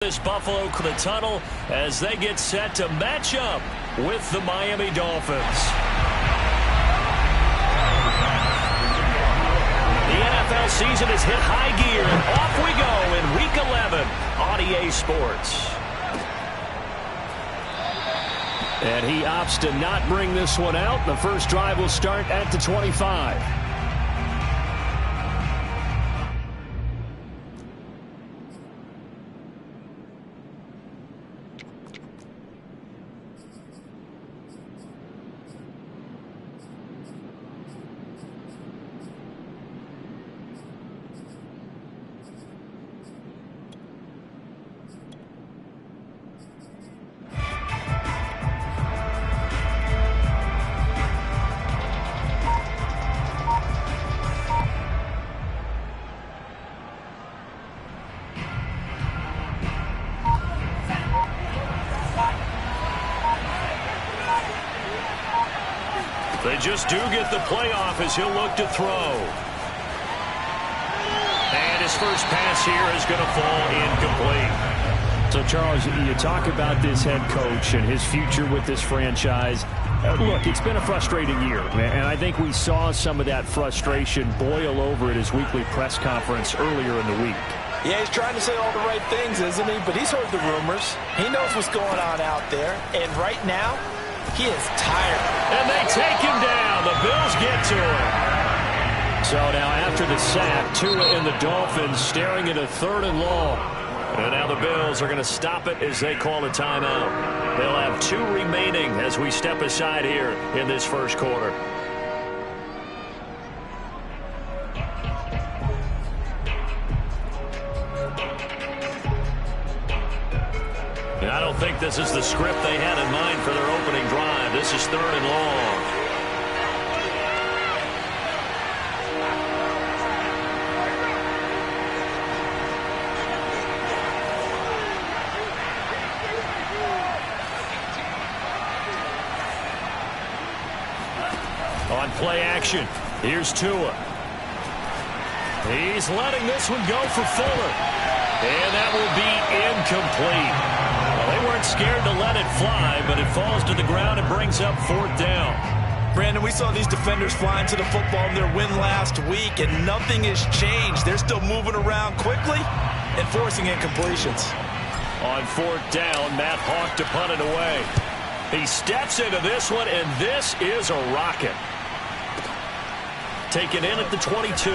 This Buffalo the tunnel as they get set to match up with the Miami Dolphins. The NFL season has hit high gear, and off we go in Week 11 on EA Sports. And he opts to not bring this one out. The first drive will start at the 25. They just do get the playoff as he'll look to throw. And his first pass here is going to fall incomplete. So, Charles, you talk about this head coach and his future with this franchise. Look, it's been a frustrating year, and I think we saw some of that frustration boil over at his weekly press conference earlier in the week. Yeah, he's trying to say all the right things, isn't he? But he's heard the rumors. He knows what's going on out there. And right now, he is tired. And they take him down. The Bills get to him. So now after the sack, Tua and the Dolphins staring at a 3rd and long. And now the Bills are going to stop it as they call a timeout. They'll have 2 remaining as we step aside here in this first quarter. And I don't think this is the script they had in mind for their opening drive. This is 3rd and long. On play action, here's Tua. He's letting this one go for Fuller. And that will be incomplete. Well, they weren't scared to let it fly, but it falls to the ground and brings up 4th down. Brandon, we saw these defenders flying to the football in their win last week, and nothing has changed. They're still moving around quickly and forcing incompletions. On 4th down, Matt Hawk to punt it away. He steps into this one, and this is a rocket. Taken in at the 22.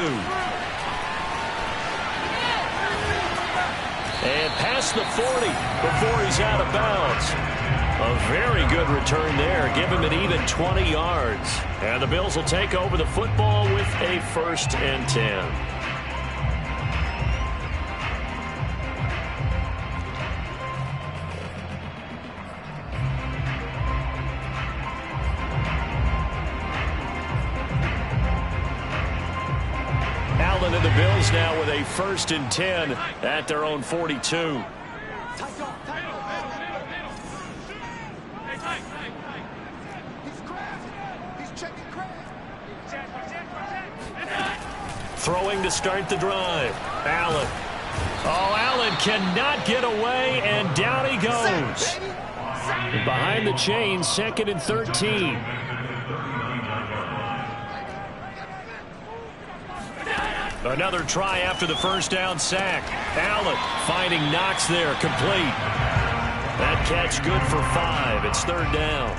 And past the 40 before he's out of bounds. A very good return there. Give him an even 20 yards. And the Bills will take over the football with a 1st and 10. And the Bills now with a 1st and 10 at their own 42. Throwing to start the drive. Allen. Oh, Allen cannot get away, and down he goes. Behind the chains, 2nd and 13. Another try after the 1st down sack. Allen finding Knox there, complete. That catch good for 5. It's 3rd down.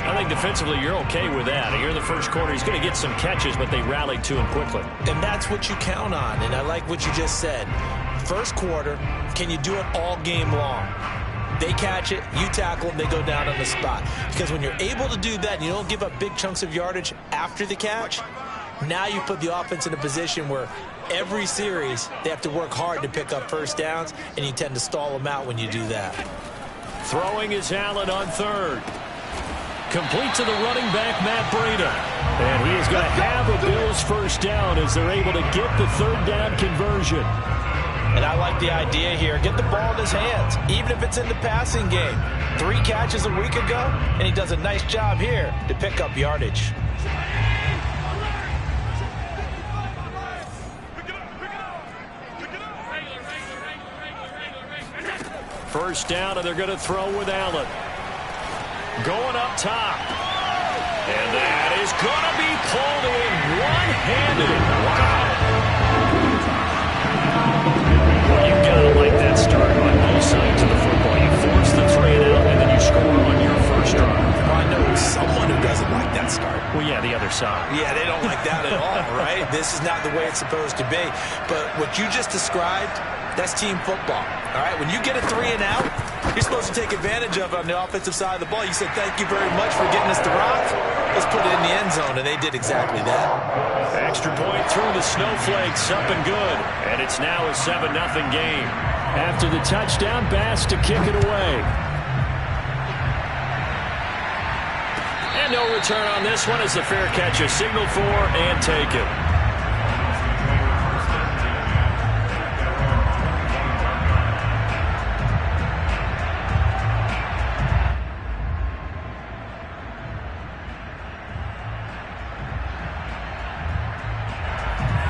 I think defensively you're okay with that. Here in the first quarter, he's going to get some catches, but they rallied to him quickly. And that's what you count on, and I like what you just said. First quarter, can you do it all game long? They catch it, you tackle them, they go down on the spot. Because when you're able to do that and you don't give up big chunks of yardage after the catch, now you put the offense in a position where every series they have to work hard to pick up 1st downs, and you tend to stall them out when you do that. Throwing is Allen on 3rd. Complete to the running back, Matt Breida. And he is going to have a Bills 1st down as they're able to get the 3rd down conversion. And I like the idea here. Get the ball in his hands, even if it's in the passing game. 3 catches a week ago, and he does a nice job here to pick up yardage. First down, and they're going to throw with Allen. Going up top. And that is going to be pulled in one-handed. Wow. Well, you've got to like that start on both sides of the football. You force the 3 and out, and then you score on your first drive. Well, I know someone who doesn't like that start. Well, yeah, the other side. Yeah, they don't like that at all, right? This is not the way it's supposed to be. But what you just described, that's team football, all right? When you get a 3 and out, you're supposed to take advantage of it on the offensive side of the ball. You said, thank you very much for getting us the rock. Let's put it in the end zone, and they did exactly that. Extra point through the snowflakes, up and good. And it's now a 7-0 game. After the touchdown, Bass to kick it away. And no return on this one as the fair catch is signaled for and taken.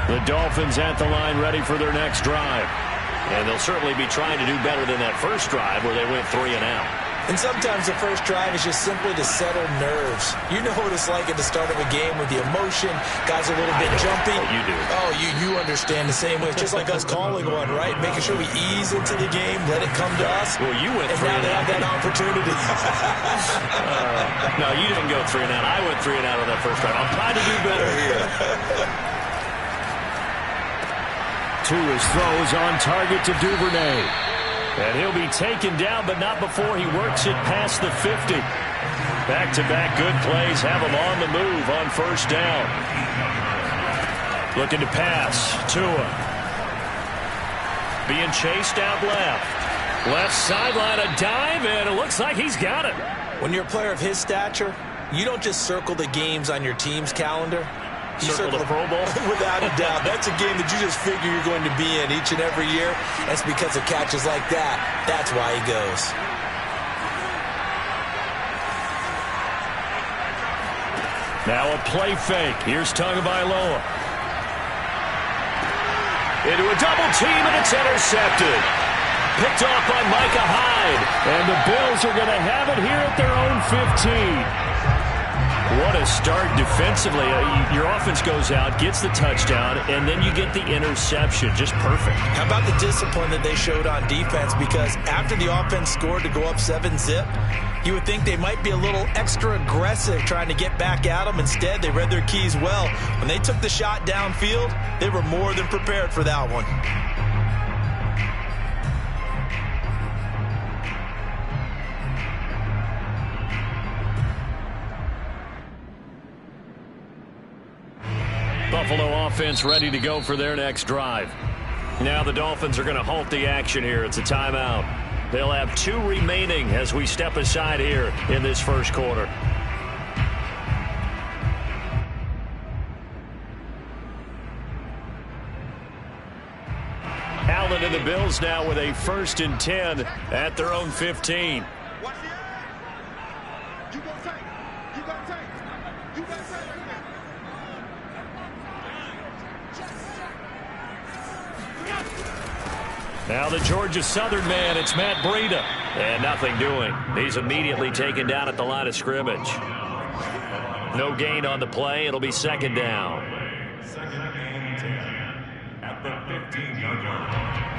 The Dolphins at the line ready for their next drive. And they'll certainly be trying to do better than that first drive where they went 3 and out. And sometimes the first drive is just simply to settle nerves. You know what it's like at the start of a game with the emotion. Guys are a little bit jumpy. Oh, you do. Oh, you understand the same way. It's just like us calling one, right? Making sure we ease into the game, let it come to us. Well, you went 3 and now and they out. have that opportunity. No, you didn't go 3 and out. I went 3 and out on that first drive. I'm trying to do better here. To his throws on target to Duvernay. And he'll be taken down, but not before he works it past the 50. Back-to-back good plays have him on the move on first down. Looking to pass. Tua. Being chased out left. Left sideline, a dive, and it looks like he's got it. When you're a player of his stature, you don't just circle the games on your team's calendar. You circle the Pro Bowl? Without a doubt. That's a game that you just figure you're going to be in each and every year. That's because of catches like that. That's why he goes. Now a play fake. Here's Tagovailoa. Into a double team, and it's intercepted. Picked off by Micah Hyde. And the Bills are going to have it here at their own 15. What a start defensively. Your offense goes out, gets the touchdown, and then you get the interception. Just perfect. How about the discipline that they showed on defense? Because after the offense scored to go up 7-zip, you would think they might be a little extra aggressive trying to get back at them. Instead, they read their keys well. When they took the shot downfield, they were more than prepared for that one. Buffalo offense ready to go for their next drive. Now the Dolphins are going to halt the action here. It's a timeout. They'll have 2 remaining as we step aside here in this first quarter. Allen and the Bills now with a 1st and 10 at their own 15. Now the Georgia Southern man, it's Matt Breida. And nothing doing. He's immediately taken down at the line of scrimmage. No gain on the play. It'll be 2nd down. 2nd and 10 at the 15-yard line.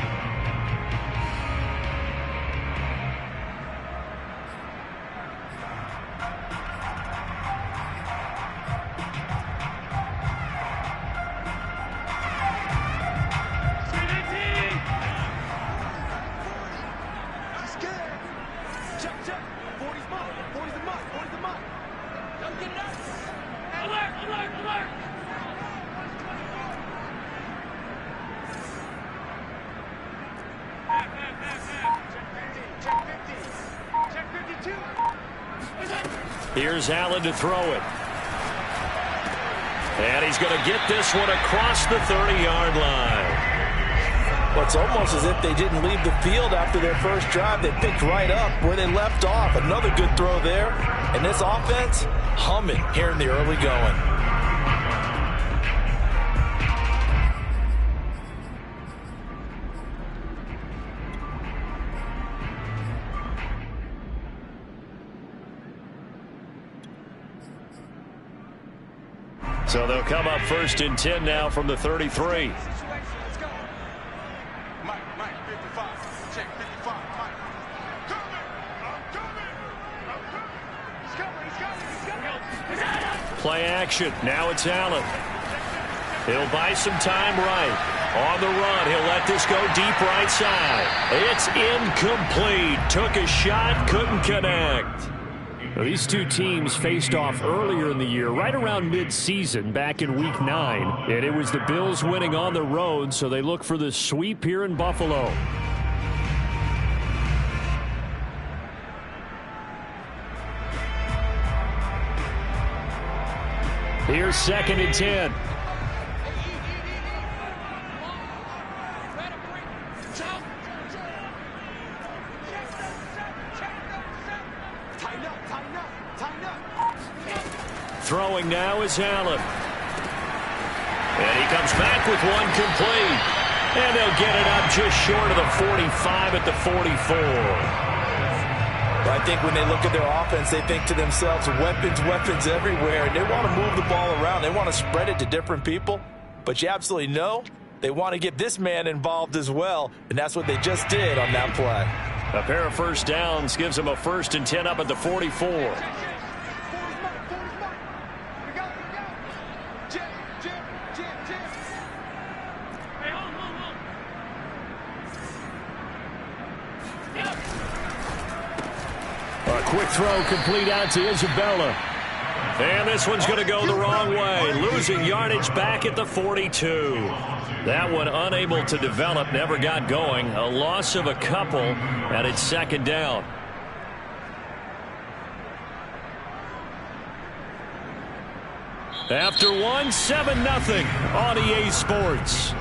Here's Allen to throw it. And he's going to get this one across the 30-yard line. Well, it's almost as if they didn't leave the field after their first drive. They picked right up where they left off. Another good throw there. And this offense, humming here in the early going. So they'll come up 1st and 10 now from the 33. Play action. Now it's Allen. He'll buy some time right. On the run, he'll let this go deep right side. It's incomplete. Took a shot, couldn't connect. Well, these two teams faced off earlier in the year, right around mid-season, back in Week 9. And it was the Bills winning on the road, so they look for the sweep here in Buffalo. Here's 2nd and 10. Throwing now is Allen. And he comes back with one complete. And they'll get it up just short of the 45 at the 44. I think when they look at their offense, they think to themselves, weapons, weapons everywhere. And they want to move the ball around. They want to spread it to different people. But you absolutely know they want to get this man involved as well. And that's what they just did on that play. A pair of first downs gives them a 1st and 10 up at the 44. Quick throw complete out to Isabella. And this one's going to go the wrong way. Losing yardage back at the 42. That one unable to develop, never got going. A loss of a couple, and it's 2nd down. After one, 7-0 on EA Sports.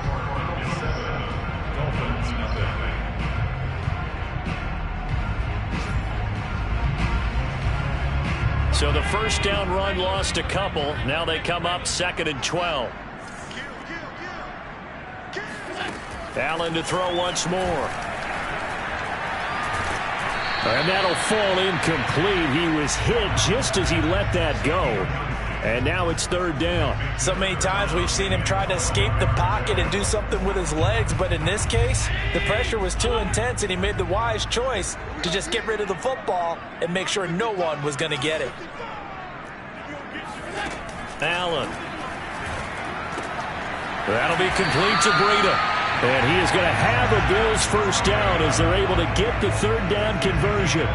So the first down run lost a couple. Now they come up 2nd and 12. Allen to throw once more. And that'll fall incomplete. He was hit just as he let that go. And now it's 3rd down. So many times we've seen him try to escape the pocket and do something with his legs. But in this case, the pressure was too intense, and he made the wise choice to just get rid of the football and make sure no one was going to get it. Allen. That'll be complete to Breida. And he is going to have a Bills first down as they're able to get the 3rd down conversion.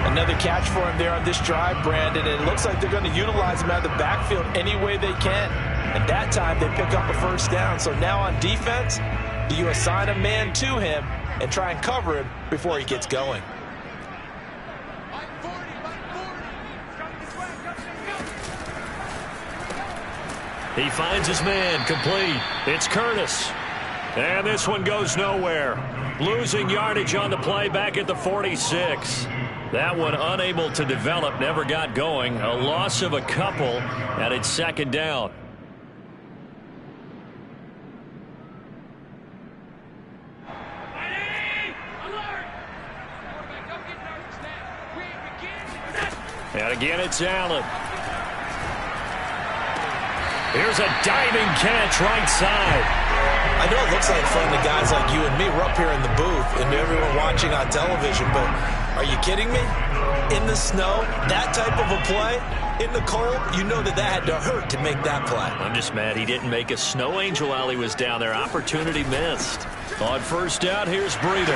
Another catch for him there on this drive, Brandon. And it looks like they're going to utilize him out of the backfield any way they can. And that time they pick up a first down. So now on defense, do you assign a man to him and try and cover him before he gets going? He finds his man, complete. It's Curtis. And this one goes nowhere. Losing yardage on the play back at the 46. That one unable to develop, never got going. A loss of a couple, and it's 2nd down. And again, it's Allen. Here's a diving catch right side. I know it looks like fun to guys like you and me. We're up here in the booth and everyone watching on television, but are you kidding me? In the snow, that type of a play, in the cold, you know that had to hurt to make that play. I'm just mad he didn't make a snow angel while he was down there. Opportunity missed. On first down, here's Breida.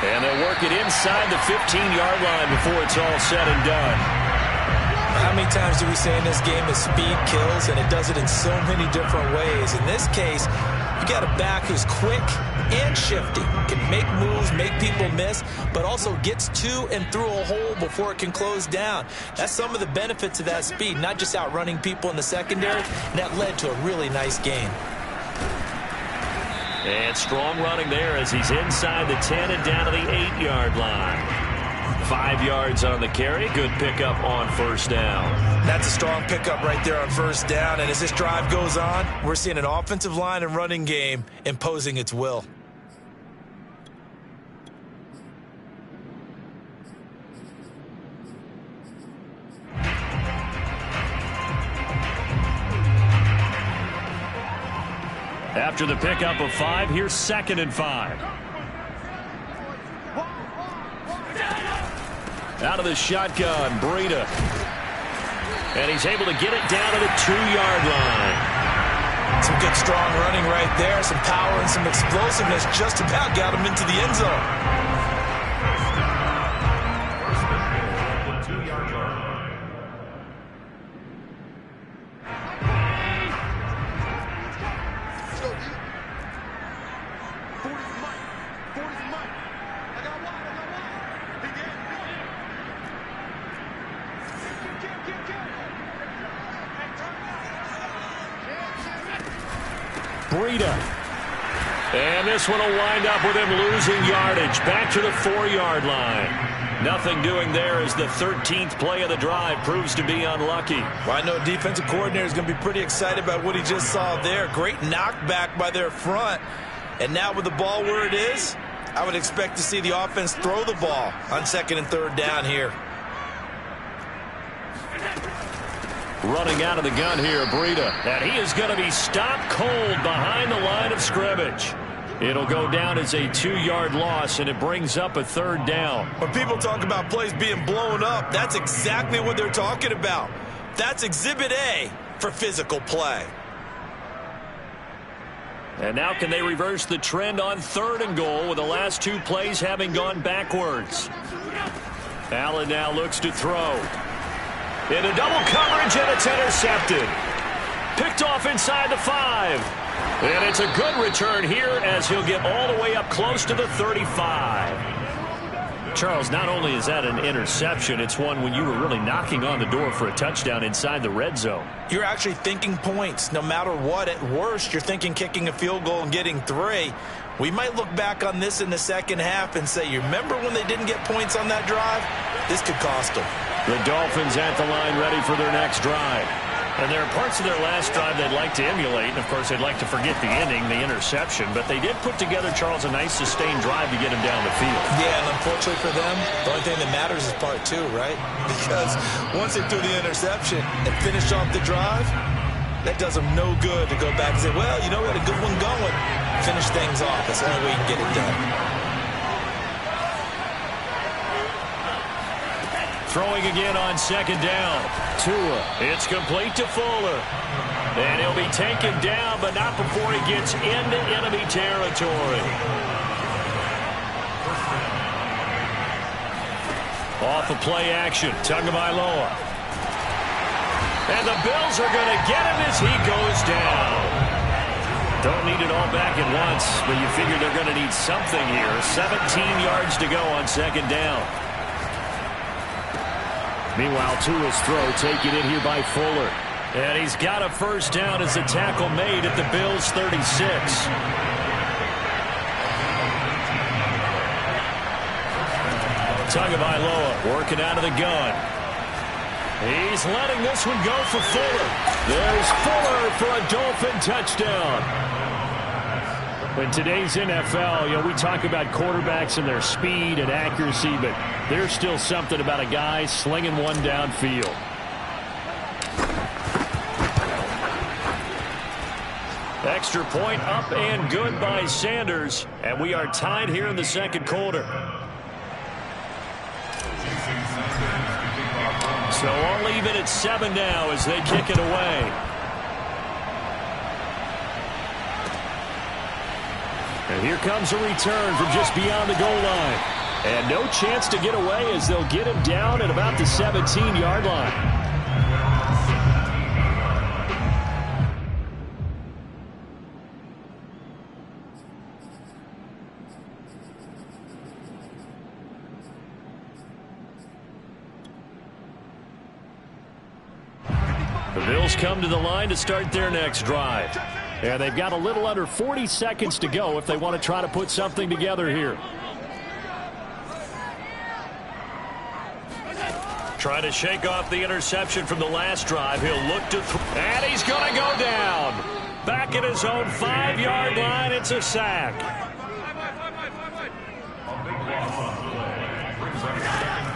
And they'll work it inside the 15-yard line before it's all said and done. How many times do we say in this game that speed kills, and it does it in so many different ways? In this case, you got a back who's quick and shifty, can make moves, make people miss, but also gets to and through a hole before it can close down. That's some of the benefits of that speed, not just outrunning people in the secondary, and that led to a really nice gain. And strong running there as he's inside the 10 and down to the 8-yard line. 5 yards on the carry. Good pickup on first down. That's a strong pickup right there on first down. And as this drive goes on, we're seeing an offensive line and running game imposing its will. After the pickup of 5, here's 2nd and 5. Out of the shotgun, Breida. And he's able to get it down to the 2-yard line. Some good strong running right there. Some power and some explosiveness just about got him into the end zone. Breida. And this one will wind up with him losing yardage. Back to the 4-yard line. Nothing doing there as the 13th play of the drive proves to be unlucky. Well, I know a defensive coordinator is going to be pretty excited about what he just saw there. Great knockback by their front. And now with the ball where it is, I would expect to see the offense throw the ball on 2nd and 3rd down here. Running out of the gun here, Breida. And he is going to be stopped cold behind the line of scrimmage. It'll go down as a 2-yard loss, and it brings up a 3rd down. When people talk about plays being blown up, that's exactly what they're talking about. That's Exhibit A for physical play. And now can they reverse the trend on 3rd and goal with the last 2 plays having gone backwards? Allen now looks to throw. Into double coverage, and it's intercepted. Picked off inside the 5. And it's a good return here as he'll get all the way up close to the 35. Charles, not only is that an interception, it's one when you were really knocking on the door for a touchdown inside the red zone. You're actually thinking points. No matter what, at worst, you're thinking kicking a field goal and getting 3. We might look back on this in the second half and say, you remember when they didn't get points on that drive? This could cost them. The Dolphins at the line ready for their next drive. And there are parts of their last drive they'd like to emulate. And, of course, they'd like to forget the ending, the interception. But they did put together, Charles, a nice sustained drive to get him down the field. Yeah, and unfortunately for them, the only thing that matters is part 2, right? Because once they threw the interception and finished off the drive, that does them no good to go back and say, well, you know, we had a good one going. Finish things off. That's the only way you can get it done. Throwing again on 2nd down. Tua. It's complete to Fuller. And he'll be taken down, but not before he gets into enemy territory. Off of play action. Tagovailoa. And the Bills are going to get him as he goes down. Don't need it all back at once, but you figure they're going to need something here. 17 yards to go on 2nd down. Meanwhile, Tua's throw taken in here by Fuller. And he's got a 1st down as the tackle made at the Bills' 36. Tagovailoa working out of the gun. He's letting this one go for Fuller. There's Fuller for a Dolphin touchdown. In today's NFL, we talk about quarterbacks and their speed and accuracy, but there's still something about a guy slinging one downfield. Extra point up and good by Sanders, and we are tied here in the 2nd quarter. So all even at 7 now as they kick it away. And here comes a return from just beyond the goal line. And no chance to get away as they'll get him down at about the 17-yard line. The Bills come to the line to start their next drive. And they've got a little under 40 seconds to go if they want to try to put something together here. Trying to shake off the interception from the last drive. He'll look to and he's going to go down. Back at his own 5-yard line. It's a sack.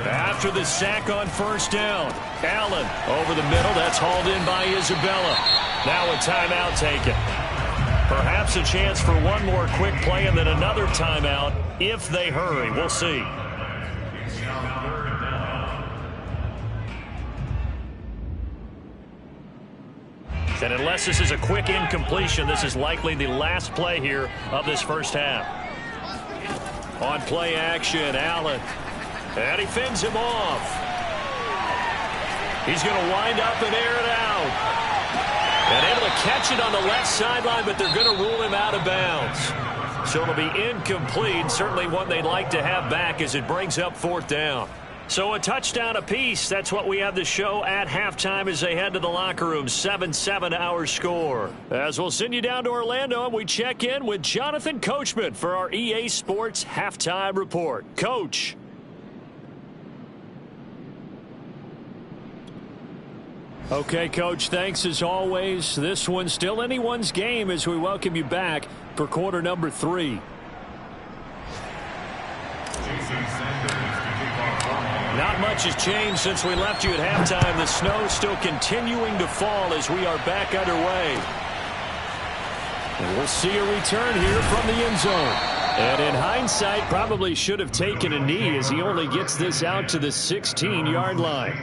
After the sack on 1st down, Allen over the middle. That's hauled in by Isabella. Now a timeout taken. Perhaps a chance for one more quick play and then another timeout if they hurry. We'll see. And unless this is a quick incompletion, this is likely the last play here of this first half. On play action, Allen. And he fends him off. He's going to wind up and air it out. And able to catch it on the left sideline, but they're going to rule him out of bounds. So it'll be incomplete, certainly one they'd like to have back as it brings up fourth down. So a touchdown apiece. That's what we have to show at halftime as they head to the locker room. 7-7 our score. As we'll send you down to Orlando, and we check in with Jonathan Coachman for our EA Sports Halftime Report. Coach. Okay, Coach, thanks as always. This one's still anyone's game as we welcome you back for quarter number 3. Not much has changed since we left you at halftime. The snow still continuing to fall as we are back underway. And we'll see a return here from the end zone. And in hindsight, probably should have taken a knee as he only gets this out to the 16-yard line.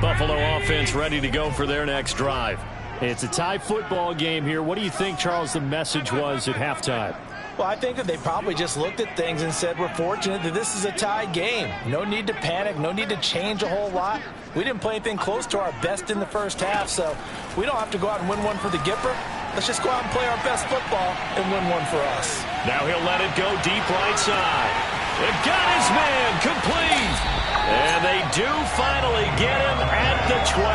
Buffalo offense ready to go for their next drive. It's a tie football game here. What do you think, Charles, the message was at halftime? Well, I think that they probably just looked at things and said, we're fortunate that this is a tie game. No need to panic. No need to change a whole lot. We didn't play anything close to our best in the first half, so we don't have to go out and win one for the Gipper. Let's just go out and play our best football and win one for us. Now he'll let it go deep right side. It got his man complete. And they do finally get him at the 12.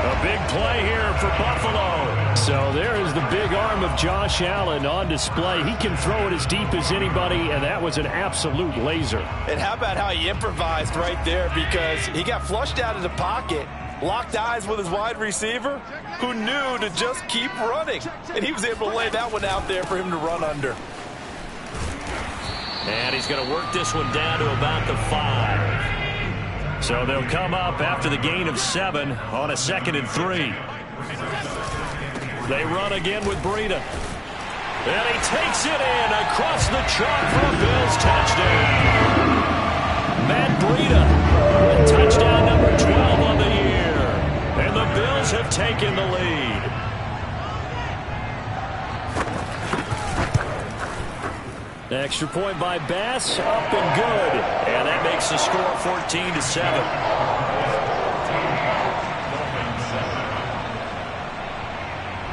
A big play here for Buffalo. So there is the big arm of Josh Allen on display. He can throw it as deep as anybody, and that was an absolute laser. And how about how he improvised right there, because he got flushed out of the pocket, locked eyes with his wide receiver, who knew to just keep running. And he was able to lay that one out there for him to run under. And he's going to work this one down to about the 5. So they'll come up after the gain of 7 on a 2nd and 3. They run again with Breida. And he takes it in across the chalk for a Bills touchdown. Matt Breida, touchdown number 12 on the year. And the Bills have taken the lead. Extra point by Bass, up and good. And that makes the score 14-7.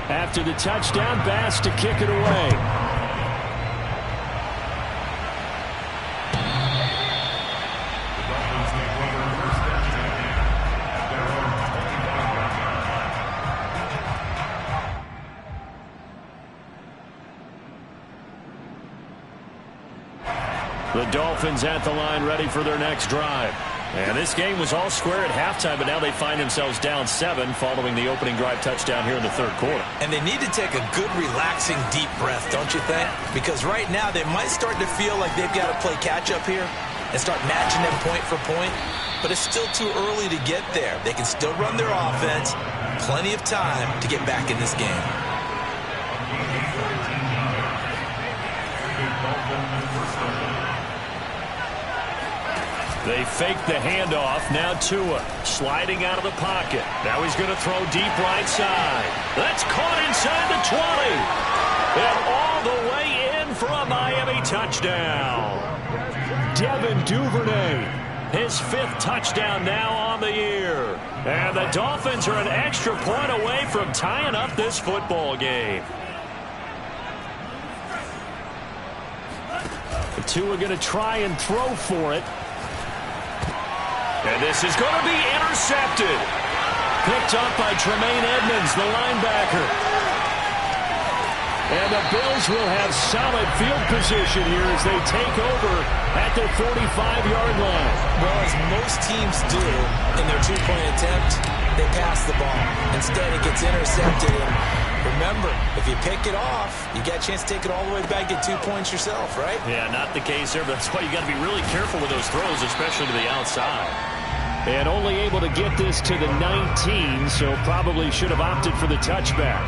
After the touchdown, Bass to kick it away. The Dolphins at the line ready for their next drive. And this game was all square at halftime, but now they find themselves down 7 following the opening drive touchdown here in the third quarter. And they need to take a good, relaxing, deep breath, don't you think? Because right now they might start to feel like they've got to play catch-up here and start matching them point for point. But it's still too early to get there. They can still run their offense. Plenty of time to get back in this game. They fake the handoff. Now Tua sliding out of the pocket. Now he's going to throw deep right side. That's caught inside the 20. And all the way in for a Miami touchdown. Devin Duvernay, his 5th touchdown now on the year. And the Dolphins are an extra point away from tying up this football game. Tua going to try and throw for it. And this is going to be intercepted. Picked up by Tremaine Edmonds, the linebacker. And the Bills will have solid field position here as they take over at their 45-yard line. Well, as most teams do in their two-point attempt, they pass the ball. Instead, it gets intercepted. And remember, if you pick it off, you got a chance to take it all the way back, get 2 points yourself, right? Yeah, not the case there, but that's why you got to be really careful with those throws, especially to the outside. And only able to get this to the 19, so probably should have opted for the touchback.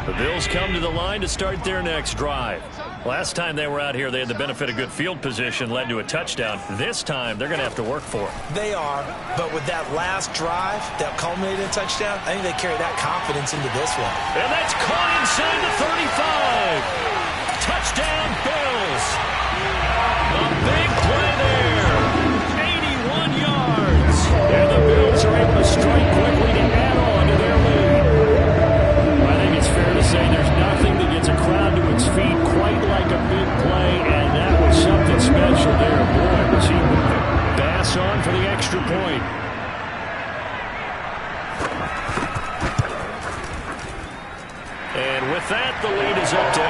The Bills come to the line to start their next drive. Last time they were out here, they had the benefit of good field position, led to a touchdown. This time, they're going to have to work for it. They are, but with that last drive that culminated in a touchdown, I think they carry that confidence into this one. And that's caught inside the 35. Touchdown, Bills. A big play there. 81 yards. And the Bills are able to strike quickly to add on to their lead. I think it's fair to say there's nothing that gets a crowd to its feet quite like a big play, and that was something special there. Boy, was he moving. Bass on for the extra point. And with that, the lead is up to 8.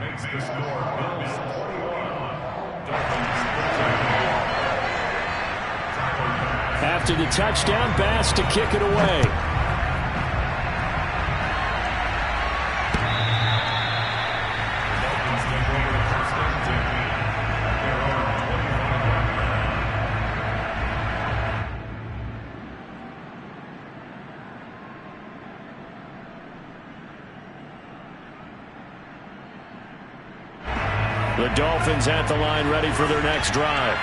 Makes the score Bills 41, Dolphins 13. After the touchdown, Bass to kick it away. The Dolphins at the line, ready for their next drive.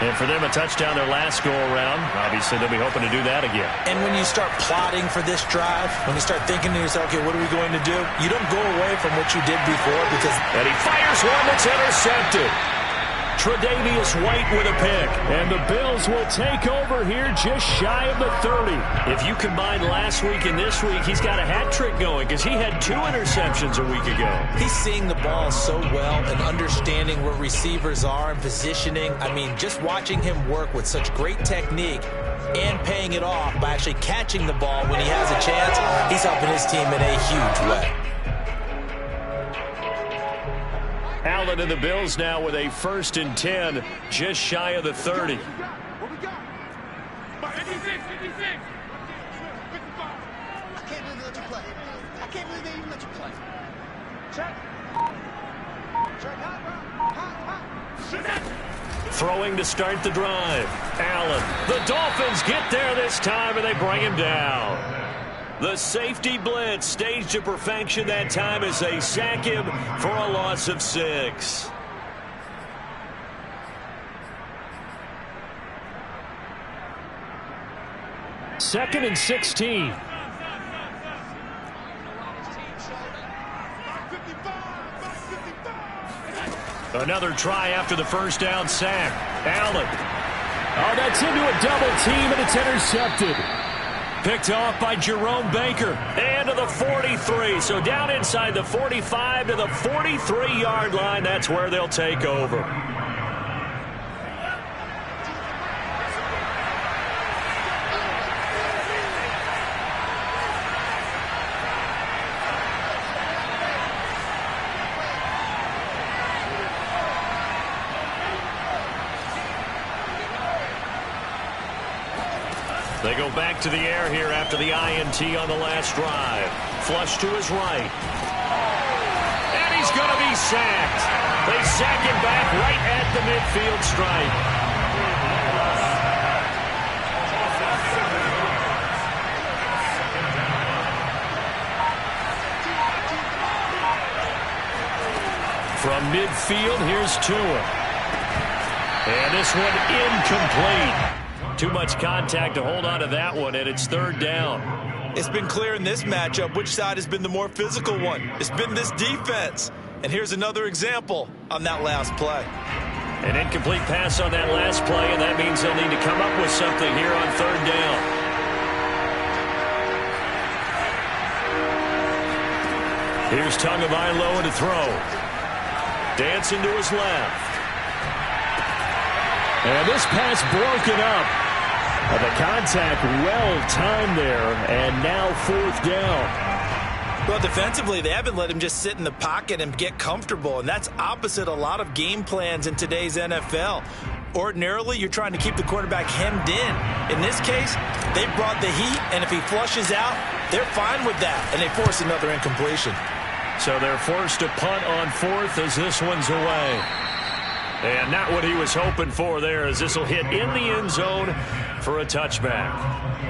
And for them, a touchdown their last go-around. Obviously, they'll be hoping to do that again. And when you start plotting for this drive, when you start thinking to yourself, okay, what are we going to do? You don't go away from what you did before because... And he fires one that's intercepted. Tre'Davious White with a pick. And the Bills will take over here just shy of the 30. If you combine last week and this week, he's got a hat trick going because he had 2 interceptions a week ago. He's seeing the ball so well and understanding where receivers are and positioning. I mean, just watching him work with such great technique and paying it off by actually catching the ball when he has a chance, he's helping his team in a huge way. Allen and the Bills now with a 1st and 10, just shy of the 30. What we got? 56, 56. I can't believe they let you play. I can't believe they even let you play. Check. Check. Hot. Throwing to start the drive. Allen. The Dolphins get there this time, and they bring him down. The safety blitz staged to perfection that time as they sack him for a loss of 6. Second and 16. Another try after the first down sack. Allen. Oh, that's into a double team, and it's intercepted. Picked off by Jerome Baker. And to the 43. So down inside the 45 to the 43-yard line. That's where they'll take over. They go back to the air here after the INT on the last drive. Flush to his right. And he's going to be sacked. They sack him back right at the midfield stripe. From midfield, here's Tua. And this one incomplete. Too much contact to hold on to that one, and it's 3rd down. It's been clear in this matchup which side has been the more physical one. It's been this defense. And here's another example on that last play. An incomplete pass on that last play, and that means they'll need to come up with something here on 3rd down. Here's Tagovailoa to throw. Dancing to his left. And this pass broken up. The contact well timed there, and now 4th down. Well, defensively, they haven't let him just sit in the pocket and get comfortable, and that's opposite a lot of game plans in today's NFL. Ordinarily, you're trying to keep the quarterback hemmed in. In this case, they brought the heat, and if he flushes out, they're fine with that, and they force another incompletion. So they're forced to punt on 4th as this one's away. And not what he was hoping for there, as this will hit in the end zone for a touchback.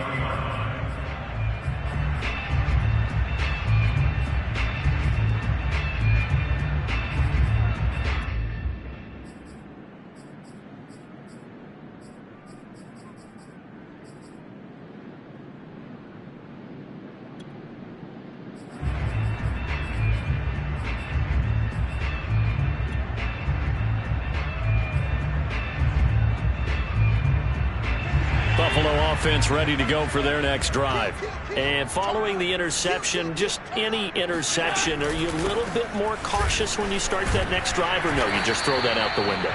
Buffalo offense ready to go for their next drive. And following the interception, just any interception, are you a little bit more cautious when you start that next drive, or no, you just throw that out the window?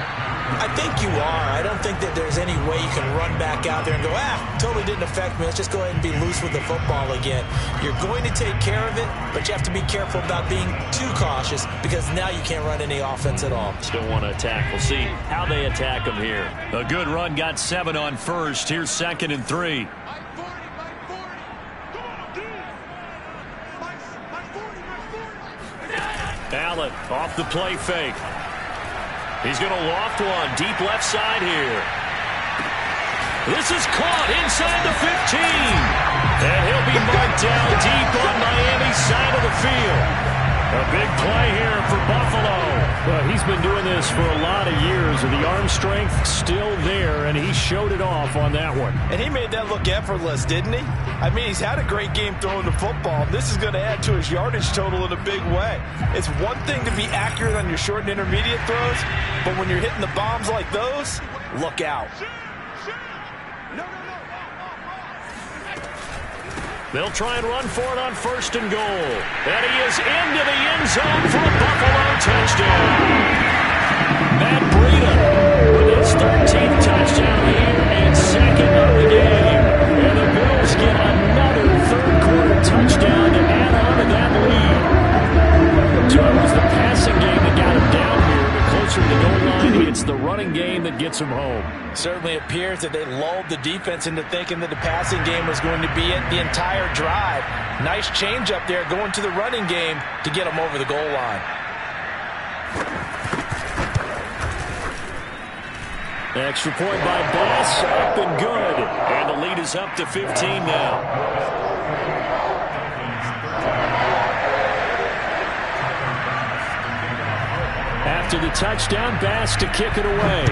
I think you are. I don't think that there's any way you can run back out there and go, totally didn't affect me. Let's just go ahead and be loose with the football again. You're going to take care of it, but you have to be careful about being too cautious, because now you can't run any offense at all. Still want to attack. We'll see how they attack them here. A good run, got 7 on first. Here's 2nd and 3. Allen off the play fake. He's going to loft one deep left side here. This is caught inside the 15. And he'll be marked down deep on Miami's side of the field. A big play here for Buffalo. Well, he's been doing this for a lot of years, and the arm strength still there, and he showed it off on that one. And he made that look effortless, didn't he? I mean, he's had a great game throwing the football. This is going to add to his yardage total in a big way. It's one thing to be accurate on your short and intermediate throws, but when you're hitting the bombs like those, look out. They'll try and run for it on 1st and goal. And he is into the end zone for a Buffalo touchdown. Matt Breida with his 13th touchdown here and 2nd of the game. And the Bills get another 3rd quarter touchdown to add on to that lead. So it was the passing game that got him down here, but closer to the goal line, it's the running game that gets him home. Certainly appears that they lulled the defense into thinking that the passing game was going to be it the entire drive. Nice change up there going to the running game to get them over the goal line. Extra point by Bass, up and good. And the lead is up to 15 now. After the touchdown, Bass to kick it away.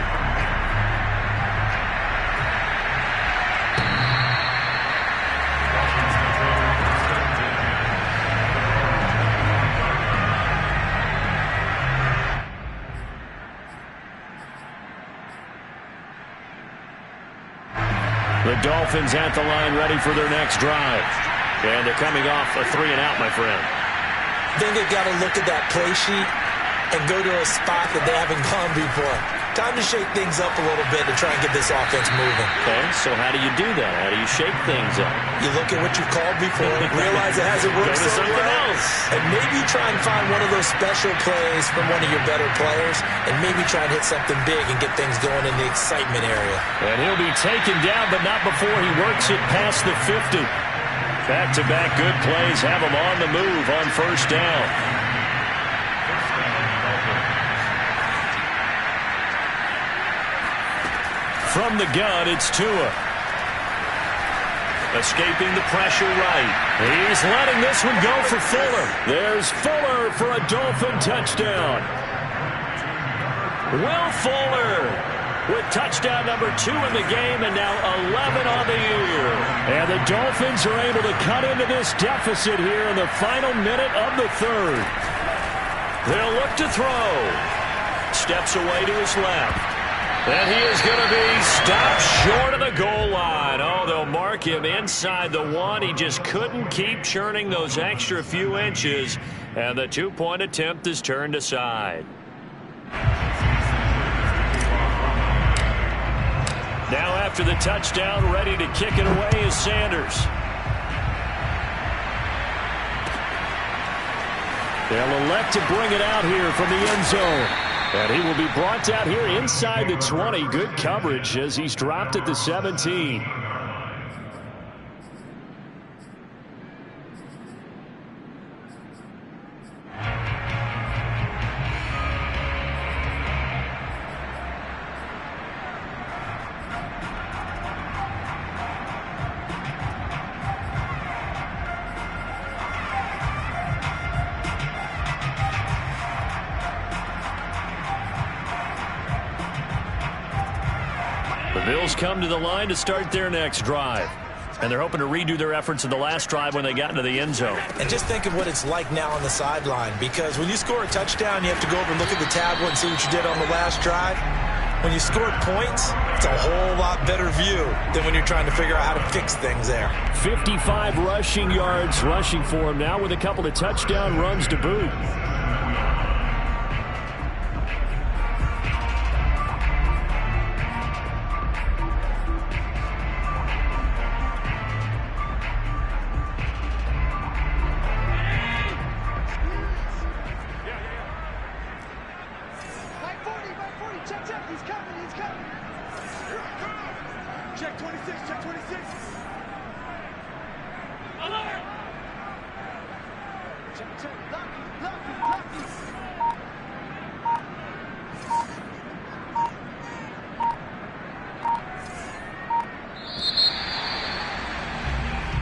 The Dolphins at the line ready for their next drive. And they're coming off a 3-and-out, my friend. I think they've got to look at that play sheet and go to a spot that they haven't gone before. Time to shake things up a little bit to try and get this offense moving. Okay, so how do you do that? How do you shake things up? You look at what you've called before, realize it hasn't worked so well, and maybe try and find one of those special plays from one of your better players, and maybe try and hit something big and get things going in the excitement area. And he'll be taken down, but not before he works it past the 50. Back-to-back good plays have him on the move on 1st down. From the gun, it's Tua. Escaping the pressure right. He's letting this one go for Fuller. There's Fuller for a Dolphin touchdown. Will Fuller with touchdown number 2 in the game, and now 11 on the year. And the Dolphins are able to cut into this deficit here in the final minute of the 3rd. They'll look to throw. Steps away to his left. And he is going to be stopped short of the goal line. Oh, they'll mark him inside the 1. He just couldn't keep churning those extra few inches. And the two-point attempt is turned aside. Now after the touchdown, ready to kick it away is Sanders. They'll elect to bring it out here from the end zone. And he will be brought out here inside the 20. Good coverage as he's dropped at the 17. The Bills come to the line to start their next drive. And they're hoping to redo their efforts in the last drive when they got into the end zone. And just think of what it's like now on the sideline, because when you score a touchdown, you have to go over and look at the tablet and see what you did on the last drive. When you score points, it's a whole lot better view than when you're trying to figure out how to fix things there. 55 rushing yards rushing for him now with a couple of touchdown runs to boot.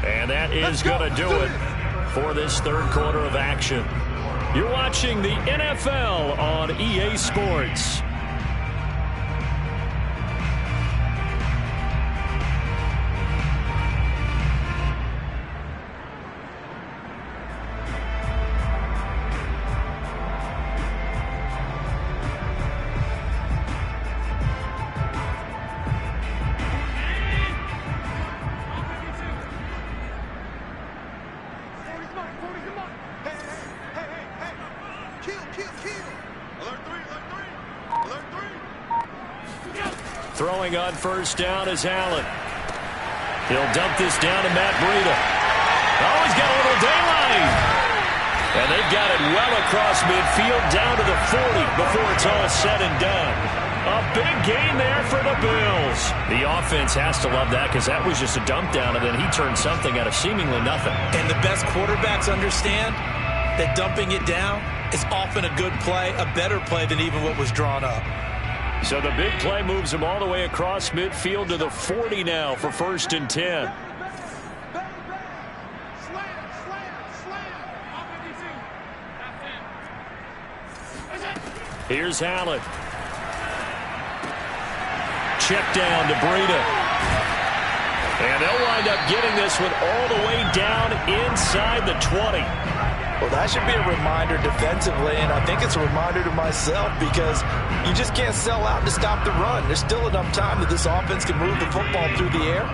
And that is going to do it for this third quarter of action. You're watching the NFL on EA Sports. Throwing on first down is Allen. He'll dump this down to Matt Breida. Oh, he's got a little daylight. And they've got it well across midfield down to the 40 before it's all said and done. A big gain there for the Bills. The offense has to love that because that was just a dump down, and then he turned something out of seemingly nothing. And the best quarterbacks understand that dumping it down is often a good play, a better play than even what was drawn up. So the big play moves him all the way across midfield to the 40 now for 1st and 10. Here's Allen. Check down to Breida. And they'll wind up getting this one all the way down inside the 20. Well, that should be a reminder defensively, and I think it's a reminder to myself because you just can't sell out to stop the run. There's still enough time that this offense can move the football through the air,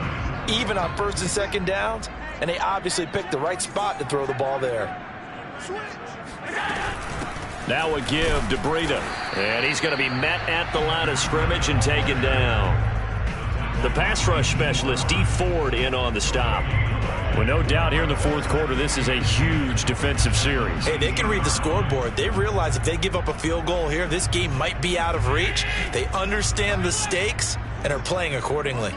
even on 1st and 2nd downs, and they obviously picked the right spot to throw the ball there. Now a give to Breida, and he's going to be met at the line of scrimmage and taken down. The pass rush specialist, D. Ford, in on the stop. Well, no doubt here in the fourth quarter, this is a huge defensive series. Hey, they can read the scoreboard. They realize if they give up a field goal here, this game might be out of reach. They understand the stakes and are playing accordingly.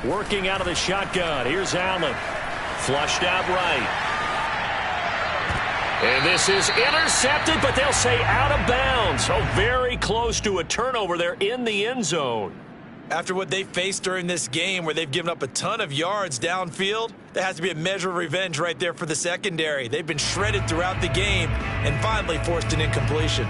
Working out of the shotgun. Here's Allen. Flushed out right. And this is intercepted, but they'll say out of bounds. So very close to a turnover there in the end zone. After what they faced during this game where they've given up a ton of yards downfield, there has to be a measure of revenge right there for the secondary. They've been shredded throughout the game and finally forced an incompletion.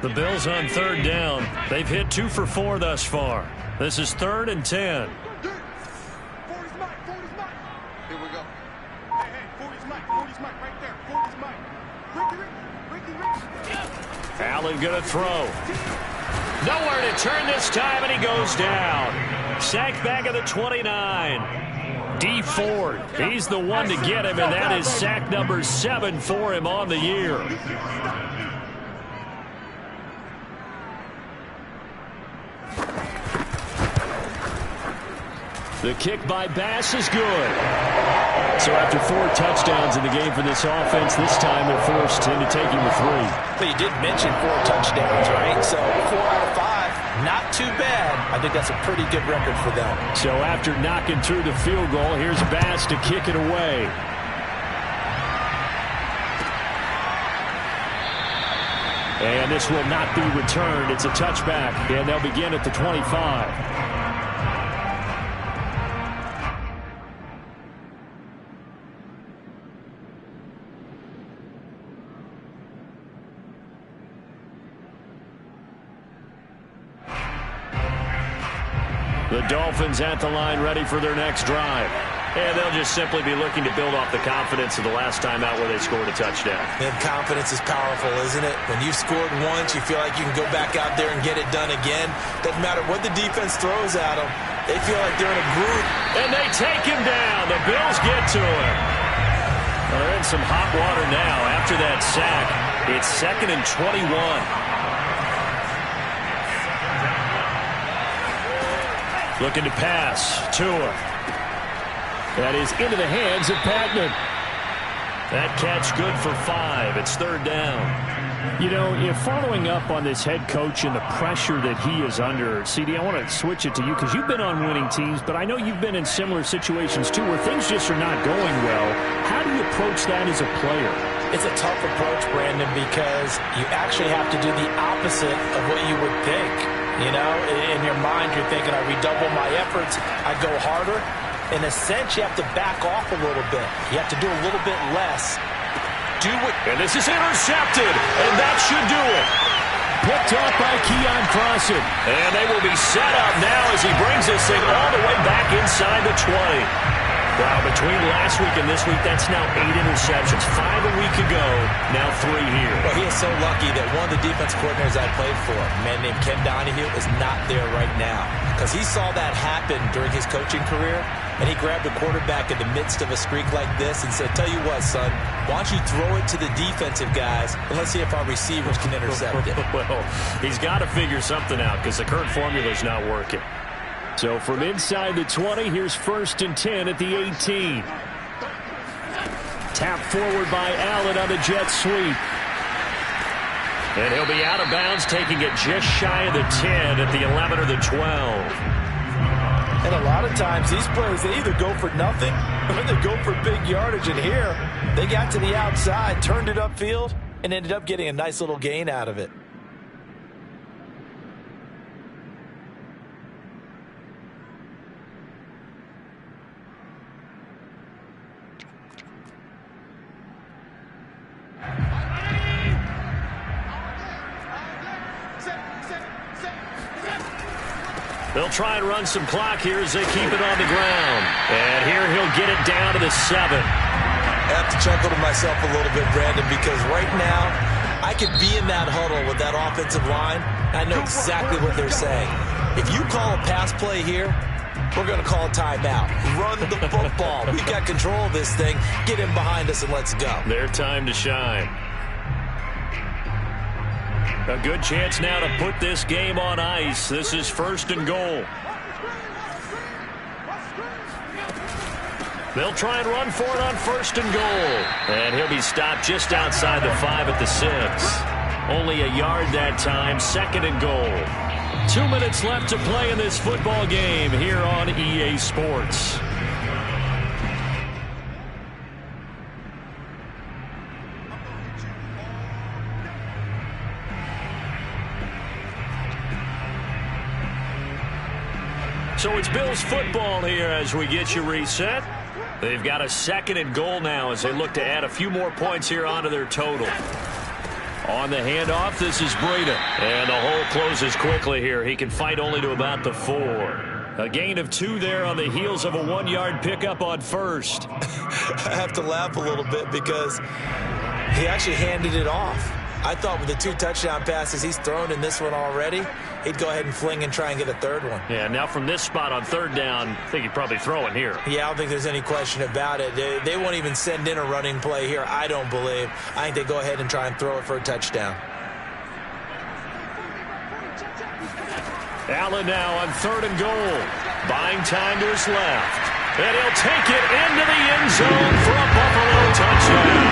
The Bills on 3rd down. They've hit 2 for 4 thus far. This is 3rd and 10. Here we go. Hey, 40's Mike. 40's Mike right there. 40's Mike. Ricky. Allen going to throw. Nowhere to turn this time, and he goes down. Sacked back at the 29. D Ford, he's the one to get him, and that is sack number 7 for him on the year. The kick by Bass is good. So after 4 touchdowns in the game for this offense, this time they're forced into taking the 3. But you did mention 4 touchdowns, right? So 4 out of 5, not too bad. I think that's a pretty good record for them. So after knocking through the field goal, here's Bass to kick it away. And this will not be returned. It's a touchback, and they'll begin at the 25. The Dolphins at the line ready for their next drive. And they'll just simply be looking to build off the confidence of the last time out where they scored a touchdown. And confidence is powerful, isn't it? When you've scored once, you feel like you can go back out there and get it done again. Doesn't matter what the defense throws at them. They feel like they're in a groove. And they take him down. The Bills get to him. Well, they're in some hot water now after that sack. It's 2nd and 21. Looking to pass. Tua. That is into the hands of Patman. That catch good for 5. It's 3rd down. You know, following up on this head coach and the pressure that he is under, CD, I want to switch it to you because you've been on winning teams, but I know you've been in similar situations too where things just are not going well. How do you approach that as a player? It's a tough approach, Brandon, because you actually have to do the opposite of what you would think. You know, in your mind, you're thinking, I redouble my efforts, I go harder. In a sense, you have to back off a little bit. You have to do a little bit less. And this is intercepted, and that should do it. Picked off by Keon Crossen. And they will be set up now as he brings this thing all the way back inside the 20. Wow, between last week and this week, that's now 8 interceptions. 5 a week ago, now 3 here. Well, he is so lucky that one of the defense coordinators I played for, a man named Ken Donahue, is not there right now. Because he saw that happen during his coaching career, and he grabbed the quarterback in the midst of a streak like this and said, tell you what, son, why don't you throw it to the defensive guys, and let's see if our receivers can intercept it. Well, he's got to figure something out because the current formula is not working. So from inside the 20, here's 1st and 10 at the 18. Tap forward by Allen on the jet sweep. And he'll be out of bounds, taking it just shy of the 10 at the 11 or the 12. And a lot of times these plays, they either go for nothing or they go for big yardage. And here, they got to the outside, turned it upfield, and ended up getting a nice little gain out of it. They'll try and run some clock here as they keep it on the ground. And here he'll get it down to the 7. I have to chuckle to myself a little bit, Brandon, because right now I could be in that huddle with that offensive line. I know exactly what they're saying. If you call a pass play here, we're going to call a timeout. Run the football. We've got control of this thing. Get in behind us and let's go. Their time to shine. A good chance now to put this game on ice. This is 1st and goal. They'll try and run for it on 1st and goal. And he'll be stopped just outside the 5 at the 6. Only a yard that time. 2nd and goal. 2 minutes left to play in this football game here on EA Sports. So it's Bills football here as we get you reset. They've got a 2nd and goal now as they look to add a few more points here onto their total. On the handoff, this is Breida. And the hole closes quickly here. He can fight only to about the 4. A gain of 2 there on the heels of a 1-yard pickup on first. I have to laugh a little bit because he actually handed it off. I thought with the 2 touchdown passes he's thrown in this one already, he'd go ahead and fling and try and get a third one. Yeah, now from this spot on 3rd down, I think he'd probably throw it here. Yeah, I don't think there's any question about it. They won't even send in a running play here, I don't believe. I think they go ahead and try and throw it for a touchdown. Allen now on 3rd and goal. Buying time to his left. And he'll take it into the end zone for a Buffalo touchdown.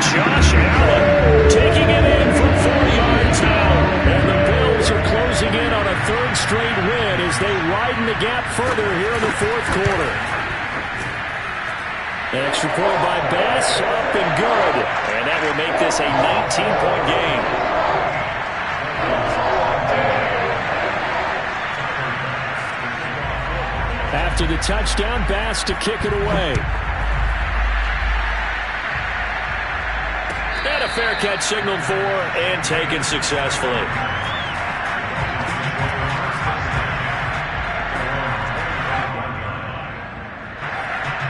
Josh Allen taking it in from 4 yards out. And the Bills are closing in on a 3rd straight win as they widen the gap further here in the 4th quarter. An extra point by Bass, up and good. And that will make this a 19-point game. After the touchdown, Bass to kick it away. And a fair catch signaled for and taken successfully.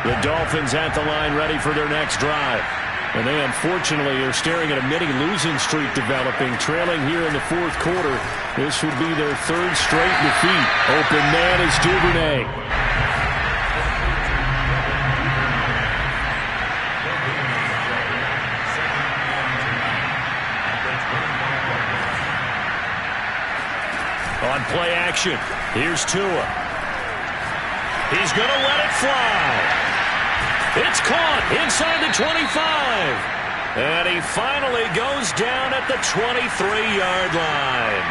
The Dolphins at the line ready for their next drive. And they unfortunately are staring at a mini losing streak developing, trailing here in the 4th quarter. This would be their 3rd straight defeat. Open man is Duvernay. On play action, here's Tua. He's going to let it fly. It's caught inside the 25. And he finally goes down at the 23-yard line.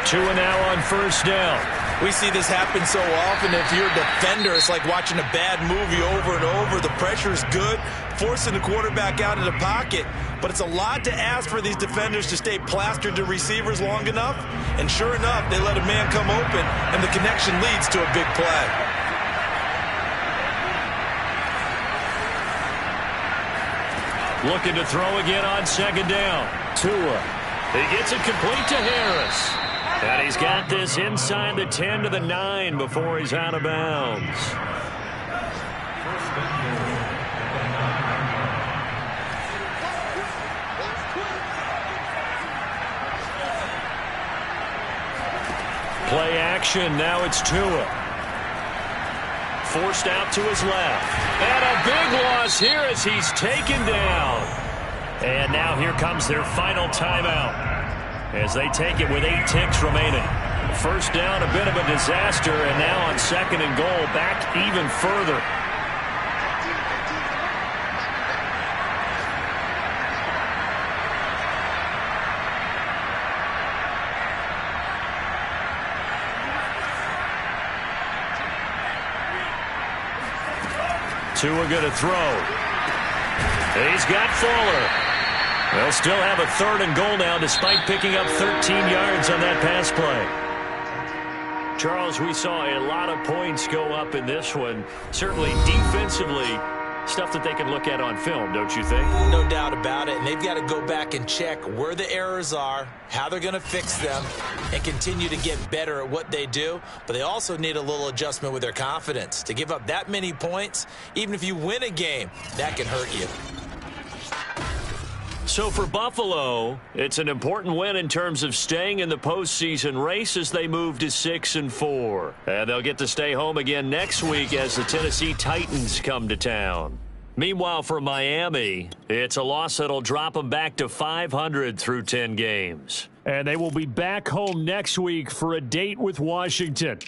Tua now on 1st down. We see this happen so often. If you're a defender, it's like watching a bad movie over and over. The pressure is good, forcing the quarterback out of the pocket. But it's a lot to ask for these defenders to stay plastered to receivers long enough. And sure enough, they let a man come open, and the connection leads to a big play. Looking to throw again on 2nd down. Tua. He gets it complete to Harris. And he's got this inside the 10 to the 9 before he's out of bounds. Play action. Now it's Tua. Forced out to his left. And a big loss here as he's taken down. And now here comes their final timeout as they take it with 8 ticks remaining. 1st down, a bit of a disaster, and now on 2nd and goal, back even further. Tua going to throw. He's got Fuller. They'll still have a 3rd and goal now despite picking up 13 yards on that pass play. Charles, we saw a lot of points go up in this one. Certainly defensively, stuff that they can look at on film, don't you think? No doubt about it. And they've got to go back and check where the errors are, how they're going to fix them, and continue to get better at what they do. But they also need a little adjustment with their confidence. To give up that many points, even if you win a game, that can hurt you. So for Buffalo, it's an important win in terms of staying in the postseason race as they move to 6-4. And they'll get to stay home again next week as the Tennessee Titans come to town. Meanwhile, for Miami, it's a loss that'll drop them back to 500 through 10 games. And they will be back home next week for a date with Washington.